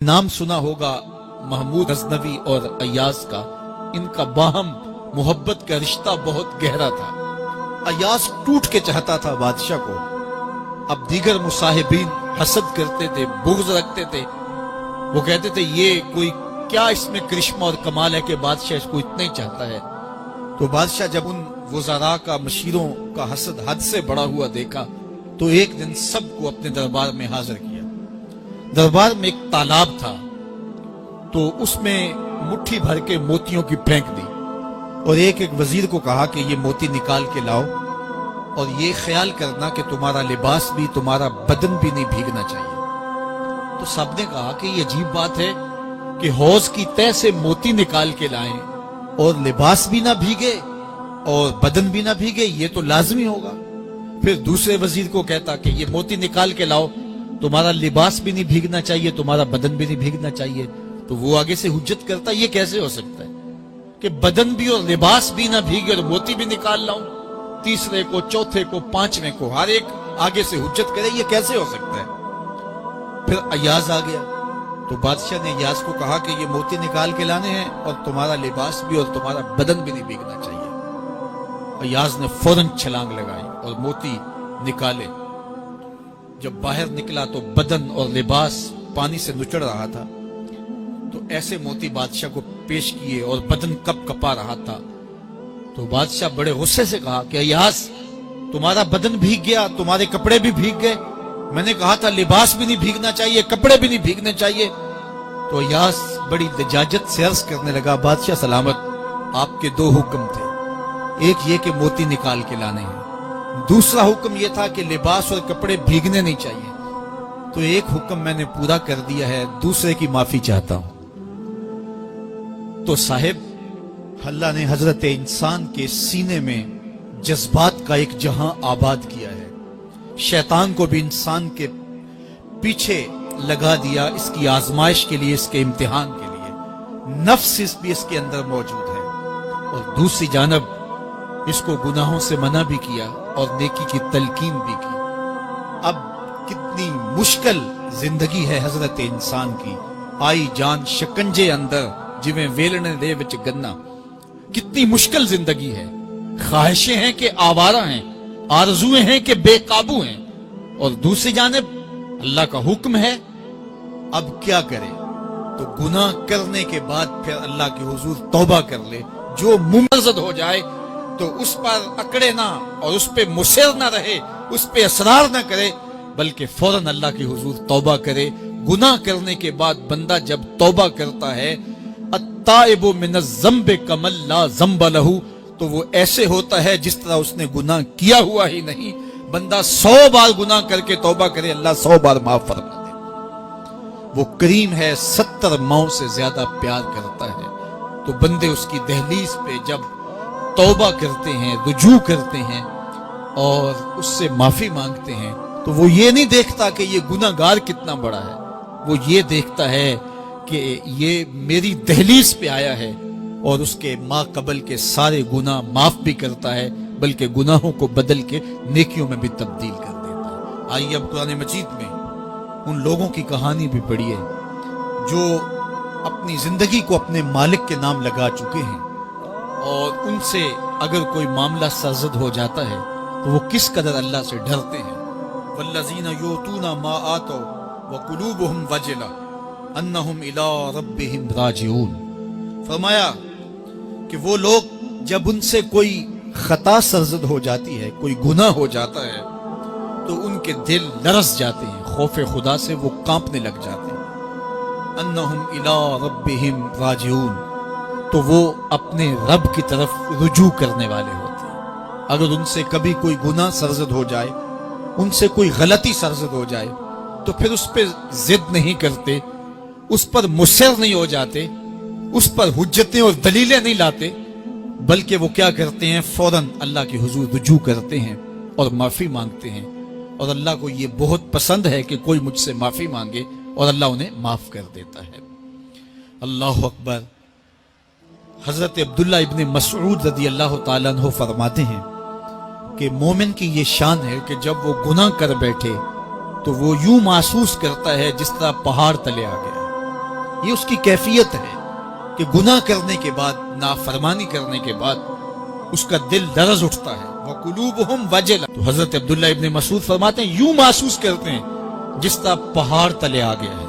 نام سنا ہوگا محمود غزنوی اور ایاز کا، ان کا باہم محبت کا رشتہ بہت گہرا تھا۔ ایاز ٹوٹ کے چاہتا تھا بادشاہ کو، اب دیگر مصاحبین حسد کرتے تھے، بغض رکھتے تھے، وہ کہتے تھے یہ کوئی کیا اس میں کرشمہ اور کمال ہے کہ بادشاہ اس کو اتنا ہی چاہتا ہے۔ تو بادشاہ جب ان وزراء کا، مشیروں کا حسد حد سے بڑا ہوا دیکھا تو ایک دن سب کو اپنے دربار میں حاضر کیا۔ دربار میں ایک تالاب تھا، تو اس میں مٹھی بھر کے موتیوں کی پھینک دی اور ایک وزیر کو کہا کہ یہ موتی نکال کے لاؤ اور یہ خیال کرنا کہ تمہارا لباس بھی، تمہارا بدن بھی نہیں بھیگنا چاہیے۔ تو سب نے کہا کہ یہ عجیب بات ہے کہ حوض کی تہ سے موتی نکال کے لائیں اور لباس بھی نہ بھیگے اور بدن بھی نہ بھیگے، یہ تو لازمی ہوگا۔ پھر دوسرے وزیر کو کہتا کہ یہ موتی نکال کے لاؤ، تمہارا لباس بھی نہیں بھیگنا چاہیے، تمہارا بدن بھی نہیں بھیگنا چاہیے۔ تو وہ آگے سے حجت کرتا یہ کیسے ہو سکتا ہے کہ بدن بھی اور لباس بھی نہ بھیگے اور موتی بھی نکال لاؤں؟ تیسرے کو، چوتھے کو، پانچویں کو، ہر ایک آگے سے حجت کرے یہ کیسے ہو سکتا ہے؟ پھر ایاز آ گیا تو بادشاہ نے ایاز کو کہا کہ یہ موتی نکال کے لانے ہیں اور تمہارا لباس بھی اور تمہارا بدن بھی نہیں بھیگنا چاہیے۔ ایاز نے فوراً چھلانگ لگائی اور موتی نکالے۔ جب باہر نکلا تو بدن اور لباس پانی سے نچڑ رہا تھا، تو ایسے موتی بادشاہ کو پیش کیے اور بدن کپ کپا رہا تھا۔ تو بادشاہ بڑے غصے سے کہا کہ ایاز تمہارا بدن بھیگ گیا، تمہارے کپڑے بھی بھیگ گئے، میں نے کہا تھا لباس بھی نہیں بھیگنا چاہیے، کپڑے بھی نہیں بھیگنے چاہیے۔ تو ایاز بڑی لجاجت سے عرض کرنے لگا، بادشاہ سلامت، آپ کے دو حکم تھے، ایک یہ کہ موتی نکال کے لانے ہیں، دوسرا حکم یہ تھا کہ لباس اور کپڑے بھیگنے نہیں چاہیے۔ تو ایک حکم میں نے پورا کر دیا ہے، دوسرے کی معافی چاہتا ہوں۔ تو صاحب، اللہ نے حضرت انسان کے سینے میں جذبات کا ایک جہاں آباد کیا ہے، شیطان کو بھی انسان کے پیچھے لگا دیا، اس کی آزمائش کے لیے، اس کے امتحان کے لیے۔ نفس بھی اس کے اندر موجود ہے، اور دوسری جانب اس کو گناہوں سے منع بھی کیا اور نیکی کی تلقین بھی کی۔ اب کتنی مشکل زندگی ہے حضرت انسان کی، آئی جان شکنجے اندر جویں ویلنے دے وچ گنا، کتنی مشکل زندگی ہے۔ خواہشیں ہیں کہ آوارہ ہیں، آرزویں ہیں کہ بے قابو ہیں، اور دوسری جانب اللہ کا حکم ہے۔ اب کیا کرے؟ تو گناہ کرنے کے بعد پھر اللہ کے حضور توبہ کر لے، جو ممرزد ہو جائے تو اس پر اکڑے نہ اور اس پہ مصر نہ رہے، اس پہ اصرار نہ کرے، بلکہ فوراً اللہ کی حضور توبہ کرے۔ گناہ کرنے کے بعد بندہ جب توبہ کرتا ہے، التائب من الذنب کمن لا ذنب لہ، تو وہ ایسے ہوتا ہے جس طرح اس نے گناہ کیا ہوا ہی نہیں۔ بندہ 100 بار گناہ کر کے توبہ کرے، اللہ 100 بار معاف فرما دے۔ وہ کریم ہے، 70 ماؤں سے زیادہ پیار کرتا ہے۔ تو بندے اس کی دہلیز پہ جب توبہ کرتے ہیں، رجوع کرتے ہیں اور اس سے معافی مانگتے ہیں، تو وہ یہ نہیں دیکھتا کہ یہ گناہگار کتنا بڑا ہے، وہ یہ دیکھتا ہے کہ یہ میری دہلیز پہ آیا ہے اور اس کے ما قبل کے سارے گناہ معاف بھی کرتا ہے، بلکہ گناہوں کو بدل کے نیکیوں میں بھی تبدیل کر دیتا ہے۔ آئیے اب قرآن مجید میں ان لوگوں کی کہانی بھی پڑھیے جو اپنی زندگی کو اپنے مالک کے نام لگا چکے ہیں، اور ان سے اگر کوئی معاملہ سرزد ہو جاتا ہے تو وہ کس قدر اللہ سے ڈرتے ہیں۔ والذین یؤتون ما آتوا وقلوبہم وجلہ انہم الی ربہم راجعون۔ فرمایا کہ وہ لوگ جب ان سے کوئی خطا سرزد ہو جاتی ہے، کوئی گناہ ہو جاتا ہے، تو ان کے دل لرز جاتے ہیں، خوف خدا سے وہ کانپنے لگ جاتے ہیں۔ انہم الی ربہم راجعون، تو وہ اپنے رب کی طرف رجوع کرنے والے ہوتے ہیں۔ اگر ان سے کبھی کوئی گناہ سرزد ہو جائے، ان سے کوئی غلطی سرزد ہو جائے، تو پھر اس پہ ضد نہیں کرتے، اس پر مصر نہیں ہو جاتے، اس پر حجتیں اور دلیلیں نہیں لاتے، بلکہ وہ کیا کرتے ہیں؟ فوراً اللہ کے حضور رجوع کرتے ہیں اور معافی مانگتے ہیں۔ اور اللہ کو یہ بہت پسند ہے کہ کوئی مجھ سے معافی مانگے، اور اللہ انہیں معاف کر دیتا ہے۔ اللہ اکبر۔ حضرت عبداللہ ابن مسعود رضی اللہ تعالیٰ عنہ فرماتے ہیں کہ مومن کی یہ شان ہے کہ جب وہ گناہ کر بیٹھے تو وہ یوں محسوس کرتا ہے جس طرح پہاڑ تلے آ گیا، یہ اس کی کیفیت ہے کہ گناہ کرنے کے بعد، نافرمانی کرنے کے بعد اس کا دل لرز اٹھتا ہے۔ وَقُلُوبُهُمْ وَجِلَةٌ، تو حضرت عبداللہ ابن مسعود فرماتے ہیں یوں محسوس کرتے ہیں جس طرح پہاڑ تلے آ گیا ہے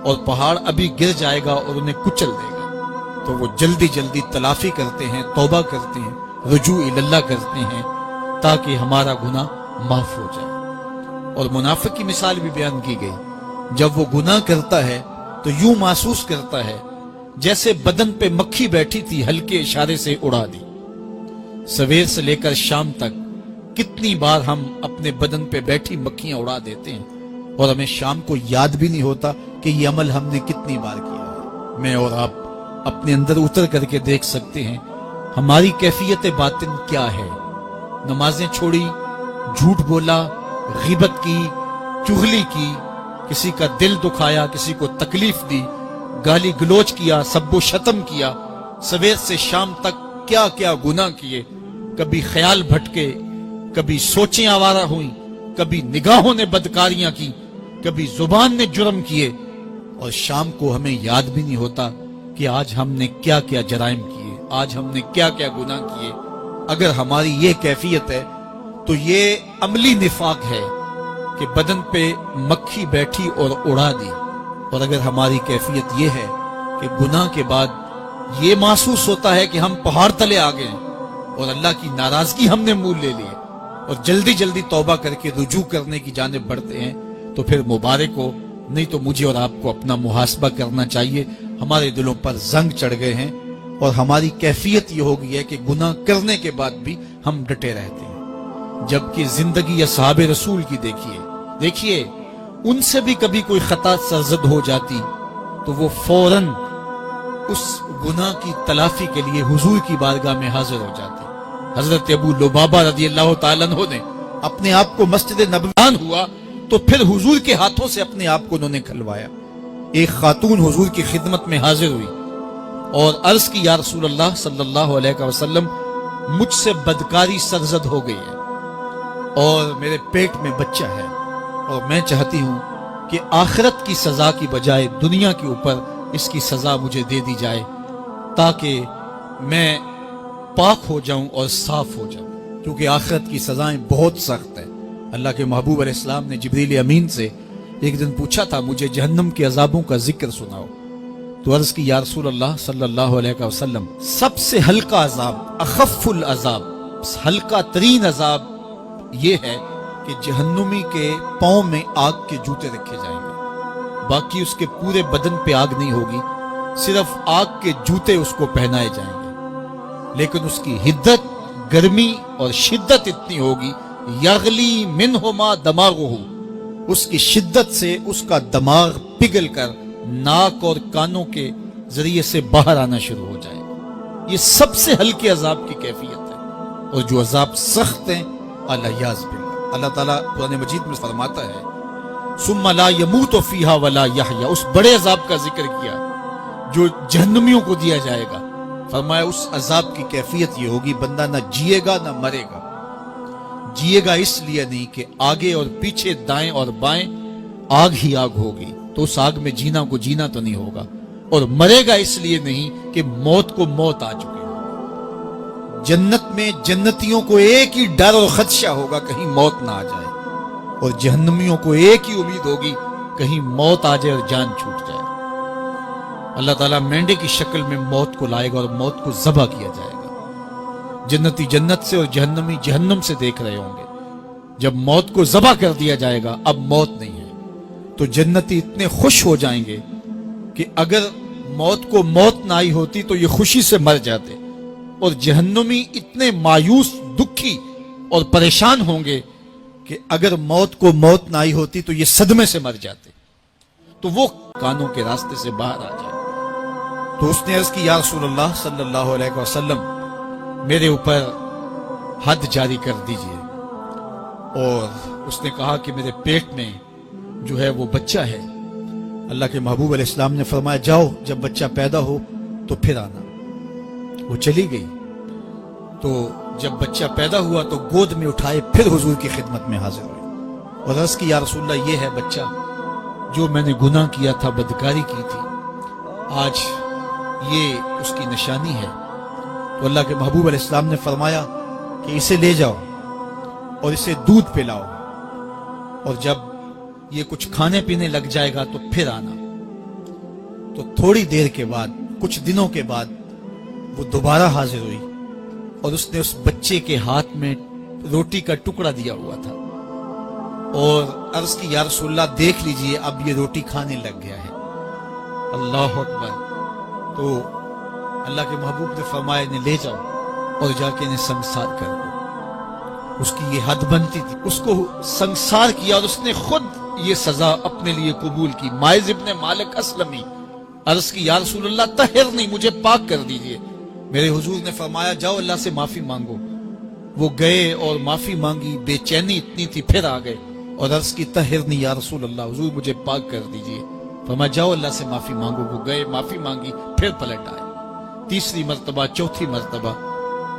اور پہاڑ ابھی گر جائے گا اور انہیں کچل دے گا، تو وہ جلدی جلدی تلافی کرتے ہیں، توبہ کرتے ہیں، رجوع اللہ کرتے ہیں تاکہ ہمارا گناہ معاف ہو جائے۔ اور منافق کی مثال بھی بیان کی گئی، جب وہ گناہ کرتا ہے تو یوں محسوس کرتا ہے جیسے بدن پہ مکھی بیٹھی تھی، ہلکے اشارے سے اڑا دی۔ سویر سے لے کر شام تک کتنی بار ہم اپنے بدن پہ بیٹھی مکھیاں اڑا دیتے ہیں اور ہمیں شام کو یاد بھی نہیں ہوتا کہ یہ عمل ہم نے کتنی بار کیا ہے۔ میں اور آپ اپنے اندر اتر کر کے دیکھ سکتے ہیں ہماری کیفیت باطن کیا ہے۔ نمازیں چھوڑی، جھوٹ بولا، غیبت کی، چغلی کی، کسی کا دل دکھایا، کسی کو تکلیف دی، گالی گلوچ کیا، سب و شتم کیا، سویر سے شام تک کیا کیا گناہ کیے، کبھی خیال بھٹکے، کبھی سوچیں آوارہ ہوئیں، کبھی نگاہوں نے بدکاریاں کی، کبھی زبان نے جرم کیے، اور شام کو ہمیں یاد بھی نہیں ہوتا کہ آج ہم نے کیا کیا جرائم کیے، آج ہم نے کیا کیا گناہ کیے۔ اگر ہماری یہ کیفیت ہے تو یہ عملی نفاق ہے کہ بدن پہ مکھی بیٹھی اور اڑا دی۔ اور اگر ہماری کیفیت یہ ہے کہ گناہ کے بعد یہ محسوس ہوتا ہے کہ ہم پہاڑ تلے آ گئے ہیں اور اللہ کی ناراضگی ہم نے مول لے لی اور جلدی جلدی توبہ کر کے رجوع کرنے کی جانب بڑھتے ہیں، تو پھر مبارک ہو، نہیں تو مجھے اور آپ کو اپنا محاسبہ کرنا چاہیے۔ ہمارے دلوں پر زنگ چڑھ گئے ہیں اور ہماری کیفیت یہ ہو گئی ہے کہ گناہ کرنے کے بعد بھی ہم ڈٹے رہتے ہیں، جبکہ زندگی اصحاب رسول کی دیکھیے ان سے بھی کبھی کوئی خطا سرزد ہو جاتی تو وہ فوراً اس گناہ کی تلافی کے لیے حضور کی بارگاہ میں حاضر ہو جاتے۔ حضرت ابو لبابہ رضی اللہ تعالیٰ عنہ نے اپنے آپ کو مسجد نبوی ہوا تو پھر حضور کے ہاتھوں سے اپنے آپ کو انہوں نے کھلوایا۔ ایک خاتون حضور کی خدمت میں حاضر ہوئی اور عرض کی یا رسول اللہ صلی اللہ علیہ وسلم، مجھ سے بدکاری سرزد ہو گئی ہے اور میرے پیٹ میں بچہ ہے اور میں چاہتی ہوں کہ آخرت کی سزا کی بجائے دنیا کے اوپر اس کی سزا مجھے دے دی جائے تاکہ میں پاک ہو جاؤں اور صاف ہو جاؤں، کیونکہ آخرت کی سزائیں بہت سخت ہیں۔ اللہ کے محبوب علیہ السلام نے جبریل امین سے ایک دن پوچھا تھا مجھے جہنم کے عذابوں کا ذکر سناؤ، تو عرض کی یا رسول اللہ صلی اللہ علیہ وسلم، سب سے ہلکا عذاب، اخف العذاب، ہلکا ترین عذاب یہ ہے کہ جہنمی کے پاؤں میں آگ کے جوتے رکھے جائیں گے، باقی اس کے پورے بدن پہ آگ نہیں ہوگی، صرف آگ کے جوتے اس کو پہنائے جائیں گے، لیکن اس کی حدت، گرمی اور شدت اتنی ہوگی، یغلی منہما دماغہ، اس کی شدت سے اس کا دماغ پگھل کر ناک اور کانوں کے ذریعے سے باہر آنا شروع ہو جائے گا۔ یہ سب سے ہلکے عذاب کی کیفیت ہے، اور جو عذاب سخت ہیں الیاذ باللہ، اللہ تعالیٰ قرآن مجید میں فرماتا ہے ثم لا يموت فیہا ولا یحیا، اس بڑے عذاب کا ذکر کیا جو جہنمیوں کو دیا جائے گا، فرمایا اس عذاب کی کیفیت یہ ہوگی بندہ نہ جیے گا نہ مرے گا۔ جیے گا اس لیے نہیں کہ آگے اور پیچھے، دائیں اور بائیں آگ ہی آگ ہوگی، تو اس آگ میں جینا کو جینا تو نہیں ہوگا، اور مرے گا اس لیے نہیں کہ موت کو موت آ چکے ہو۔ جنت میں جنتیوں کو ایک ہی ڈر اور خدشہ ہوگا کہیں موت نہ آ جائے، اور جہنمیوں کو ایک ہی امید ہوگی کہیں موت آ جائے اور جان چھوٹ جائے۔ اللہ تعالیٰ مینڈے کی شکل میں موت کو لائے گا اور موت کو ذبح کیا جائے گا۔ جنتی جنت سے اور جہنمی جہنم سے دیکھ رہے ہوں گے، جب موت کو ذبح کر دیا جائے گا اب موت نہیں ہے، تو جنتی اتنے خوش ہو جائیں گے کہ اگر موت کو موت نہ آئی ہوتی تو یہ خوشی سے مر جاتے، اور جہنمی اتنے مایوس، دکھی اور پریشان ہوں گے کہ اگر موت کو موت نہ آئی ہوتی تو یہ صدمے سے مر جاتے، تو وہ کانوں کے راستے سے باہر آ جائے۔ تو اس نے عرض کی یا رسول اللہ صلی اللہ علیہ وسلم، میرے اوپر حد جاری کر دیجئے، اور اس نے کہا کہ میرے پیٹ میں جو ہے وہ بچہ ہے۔ اللہ کے محبوب علیہ السلام نے فرمایا جاؤ جب بچہ پیدا ہو تو پھر آنا۔ وہ چلی گئی، تو جب بچہ پیدا ہوا تو گود میں اٹھائے پھر حضور کی خدمت میں حاضر ہوئے اور عرض کی یا رسول اللہ یہ ہے بچہ جو میں نے گناہ کیا تھا، بدکاری کی تھی، آج یہ اس کی نشانی ہے۔ تو اللہ کے محبوب علیہ السلام نے فرمایا کہ اسے لے جاؤ اور اسے دودھ پلاؤ، اور جب یہ کچھ کھانے پینے لگ جائے گا تو پھر آنا۔ تو تھوڑی دیر کے بعد، کچھ دنوں کے بعد وہ دوبارہ حاضر ہوئی اور اس نے اس بچے کے ہاتھ میں روٹی کا ٹکڑا دیا ہوا تھا اور عرض کی یا رسول اللہ دیکھ لیجئے اب یہ روٹی کھانے لگ گیا ہے۔ اللہ اکبر۔ تو اللہ کے محبوب نے فرمایا انہیں لے جاؤ اور جا کے انہیں سنسار کر دو۔ اس کی یہ حد بنتی تھی، اس کو سنسار کیا اور اس نے خود یہ سزا اپنے لیے قبول کی۔ مائز ابن مالک اسلمی عرض کی یا رسول اللہ طہرنی، مجھے پاک کر دیجئے۔ میرے حضور نے فرمایا جاؤ اللہ سے معافی مانگو۔ وہ گئے اور معافی مانگی، بے چینی اتنی تھی، پھر آ گئے اور عرض کی طہرنی یا رسول اللہ، حضور مجھے پاک کر دیجئے۔ فرمایا جاؤ اللہ سے معافی مانگو۔ وہ گئے، معافی مانگی، پھر پلٹ آئے، تیسری مرتبہ، چوتھی مرتبہ۔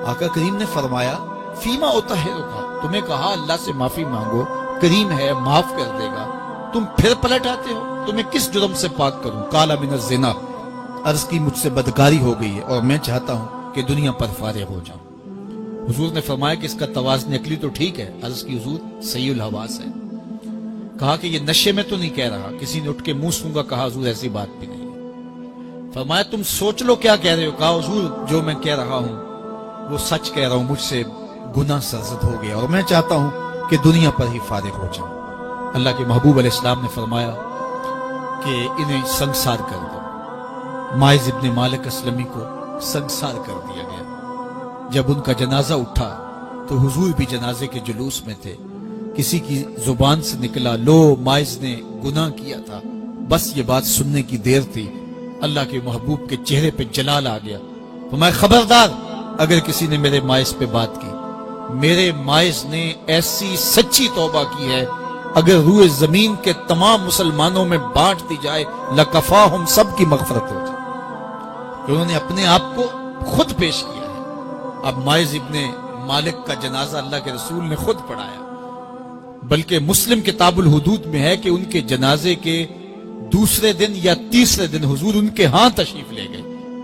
آقا کریم نے فرمایا فیما اطہرک، تمہیں کہا اللہ سے معافی مانگو، کریم ہے معاف کر دے گا، تم پھر پلٹ آتے ہو، تمہیں کس جرم سے پاک کروں؟ قال من الزنا، عرض کی مجھ سے بدکاری ہو گئی ہے اور میں چاہتا ہوں کہ دنیا پر فارغ ہو جاؤں۔ حضور نے فرمایا کہ اس کا توازن عقلی تو ٹھیک ہے، عرض کی حضور صحیح الحواس ہے۔ کہا کہ یہ نشے میں تو نہیں کہہ رہا، کسی نے اٹھ کے منہ سونگا، کہا حضور ایسی بات بھی نہیں ہے۔ فرمایا تم سوچ لو کیا کہہ رہے ہو؟ کہا حضور جو میں کہہ رہا ہوں وہ سچ کہہ رہا ہوں، مجھ سے گناہ سرزد ہو گیا اور میں چاہتا ہوں کہ دنیا پر ہی فارغ ہو جاؤں۔ اللہ کے محبوب علیہ السلام نے فرمایا کہ انہیں سنسار کر دو۔ مائز ابن مالک اسلمی کو سنسار کر دیا گیا۔ جب ان کا جنازہ اٹھا تو حضور بھی جنازے کے جلوس میں تھے۔ کسی کی زبان سے نکلا لو مائز نے گناہ کیا تھا، بس یہ بات سننے کی دیر تھی، اللہ کے محبوب کے چہرے پہ جلال آ گیا۔ فرمایا خبردار اگر کسی نے میرے مائز پہ بات کی، میرے مائز نے ایسی سچی توبہ کی ہے اگر روئے زمین کے تمام مسلمانوں میں بانٹ دی جائے لکفاہم، سب کی مغفرت ہو جائے، کہ انہوں نے اپنے آپ کو خود پیش کیا ہے۔ اب مائز ابن مالک کا جنازہ اللہ کے رسول نے خود پڑھایا، بلکہ مسلم کتاب الحدود میں ہے کہ ان کے جنازے کے دوسرے دن یا تیسرے دن حضور ان کے ہاں تشریف لے گئے،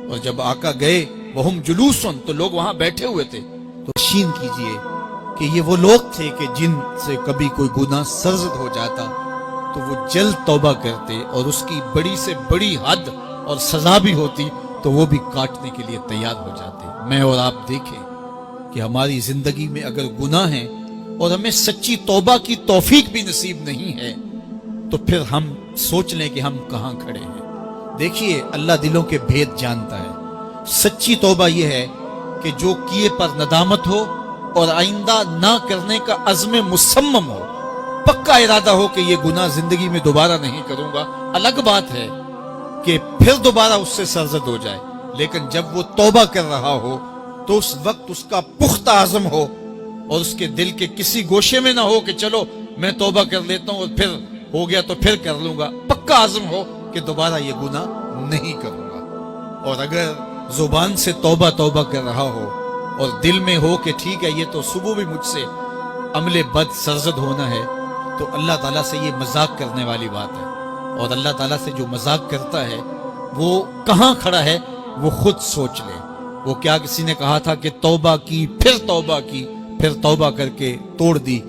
اور جب آقا گئے وہم جلوسن، تو لوگ وہاں بیٹھے ہوئے تھے۔ تو یقین کیجئے کہ یہ وہ لوگ تھے کہ جن سے کبھی کوئی گناہ سرزد ہو جاتا تو وہ جلد توبہ کرتے، اور اس کی بڑی سے بڑی حد اور سزا بھی ہوتی تو وہ بھی کاٹنے کے لیے تیار ہو جاتے۔ میں اور آپ دیکھیں کہ ہماری زندگی میں اگر گناہ ہیں اور ہمیں سچی توبہ کی توفیق بھی نصیب نہیں ہے تو پھر ہم سوچ لیں کہ ہم کہاں کھڑے ہیں۔ دیکھیے اللہ دلوں کے بھید جانتا ہے۔ سچی توبہ یہ ہے کہ جو کیے پر ندامت ہو اور آئندہ نہ کرنے کا عزم مصمم ہو، پکا ارادہ ہو کہ یہ گناہ زندگی میں دوبارہ نہیں کروں گا۔ الگ بات ہے کہ پھر دوبارہ اس سے سرزد ہو جائے، لیکن جب وہ توبہ کر رہا ہو تو اس وقت اس کا پختہ عزم ہو اور اس کے دل کے کسی گوشے میں نہ ہو کہ چلو میں توبہ کر لیتا ہوں اور پھر ہو گیا تو پھر کر لوں گا۔ پکا عزم ہو کہ دوبارہ یہ گناہ نہیں کروں گا۔ اور اگر زبان سے توبہ توبہ کر رہا ہو اور دل میں ہو کہ ٹھیک ہے یہ تو صبح بھی مجھ سے عمل بد سرزد ہونا ہے، تو اللہ تعالیٰ سے یہ مذاق کرنے والی بات ہے۔ اور اللہ تعالیٰ سے جو مذاق کرتا ہے وہ کہاں کھڑا ہے وہ خود سوچ لے۔ وہ کیا کسی نے کہا تھا کہ توبہ کی، پھر توبہ کر کے توڑ دی،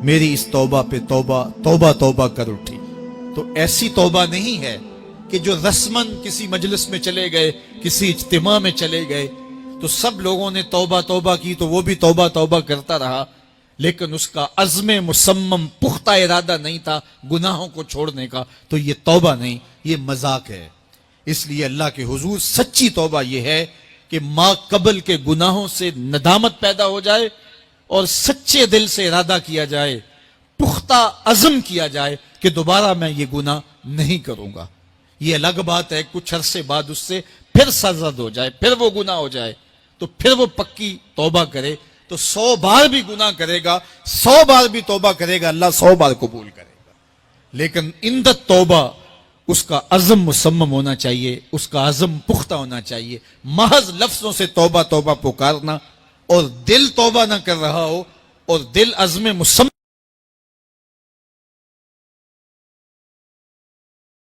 میری اس توبہ پہ توبہ توبہ توبہ کر اٹھی۔ تو ایسی توبہ نہیں ہے کہ جو رسماً کسی مجلس میں چلے گئے، کسی اجتماع میں چلے گئے تو سب لوگوں نے توبہ توبہ کی تو وہ بھی توبہ توبہ کرتا رہا، لیکن اس کا عزم مصمم پختہ ارادہ نہیں تھا گناہوں کو چھوڑنے کا، تو یہ توبہ نہیں، یہ مذاق ہے۔ اس لیے اللہ کے حضور سچی توبہ یہ ہے کہ ما قبل کے گناہوں سے ندامت پیدا ہو جائے اور سچے دل سے ارادہ کیا جائے، پختہ عزم کیا جائے کہ دوبارہ میں یہ گناہ نہیں کروں گا۔ یہ الگ بات ہے کچھ عرصے بعد اس سے پھر سرزد ہو جائے، پھر وہ گناہ ہو جائے تو پھر وہ پکی توبہ کرے، تو 100 بار بھی گناہ کرے گا، 100 بار بھی توبہ کرے گا، اللہ 100 بار قبول کرے گا۔ لیکن اندت توبہ اس کا عزم مصمم ہونا چاہیے، اس کا عزم پختہ ہونا چاہیے۔ محض لفظوں سے توبہ توبہ پکارنا اور دل توبہ نہ کر رہا ہو اور دل عزم مصمم